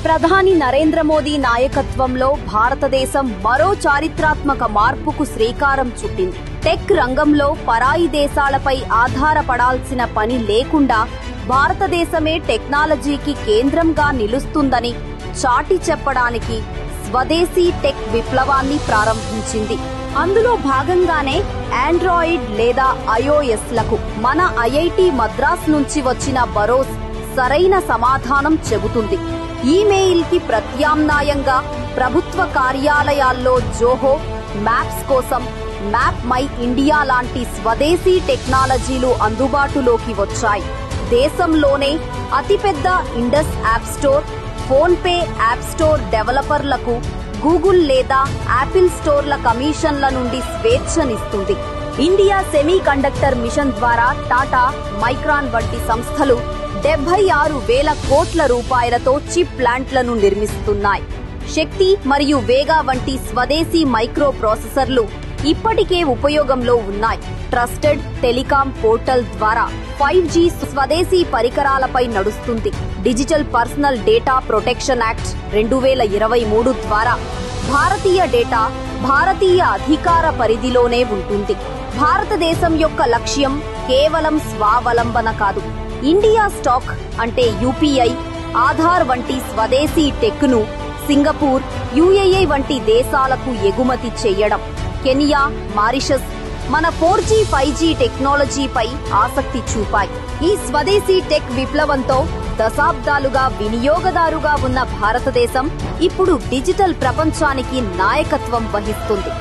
ప్రధాని నరేంద్ర మోదీ నాయకత్వంలో భారతదేశం మరో చారిత్రాత్మక మార్పుకు శ్రీకారం చుట్టింది. టెక్ రంగంలో పరాయి దేశాలపై ఆధారపడాల్సిన పని లేకుండా భారతదేశమే టెక్నాలజీకి కేంద్రంగా నిలుస్తుందని చాటి చెప్పడానికి స్వదేశీ టెక్ విప్లవాన్ని ప్రారంభించింది. అందులో భాగంగానే ఆండ్రాయిడ్ లేదా iOS లకు మన ఐఐటి మద్రాస్ నుంచి వచ్చిన బరోస్ సరైన సమాధానం చెబుతుంది. ఈమెయిల్ కి ప్రత్యామ్నాయంగా ప్రభుత్వ కార్యాలయాల్లో జోహో, మ్యాప్స్ కోసం మ్యాప్ మై ఇండియా లాంటి స్వదేశీ టెక్నాలజీలు అందుబాటులోకి వచ్చాయి. దేశంలోనే అతిపెద్ద Indus app store, PhonePe app store డెవలపర్లకు గూగుల్ లేదా యాపిల్ స్టోర్ల కమిషన్ల నుండి స్వేచ్ఛనిస్తుంది. ఇండియా సెమీ కండక్టర్ మిషన్ ద్వారా టాటా, మైక్రాన్ వంటి సంస్థలు 76,000 కోట్ల రూపాయలతో చిప్ ప్లాంట్లను నిర్మిస్తున్నాయి. శక్తి మరియు వేగా వంటి స్వదేశీ మైక్రో ప్రాసెసర్లు ఇప్పటికే ఉపయోగంలో ఉన్నాయి. ట్రస్టెడ్ టెలికాం పోర్టల్ ద్వారా 5G స్వదేశీ పరికరాలపై నడుస్తుంది. Digital personal data protection act 2023 ద్వారా భారతీయ డేటా భారతీయ అధికార పరిధిలోనే ఉంటుంది. భారతదేశం యొక్క లక్ష్యం కేవలం స్వావలంబన కాదు. ఇండియా స్టాక్ అంటే యూపీఐ, ఆధార్ వంటి స్వదేశీ టెక్ను సింగపూర్, యుఏఈ వంటి దేశాలకు ఎగుమతి చేయడం. కెనియా, మారిషస్ మన 4G, 5G టెక్నాలజీపై ఆసక్తి చూపాయి. ఈ స్వదేశీ టెక్ విప్లవంతో దశాబ్దాలుగా వినియోగదారుగా ఉన్న భారతదేశం ఇప్పుడు డిజిటల్ ప్రపంచానికి నాయకత్వం వహిస్తుంది.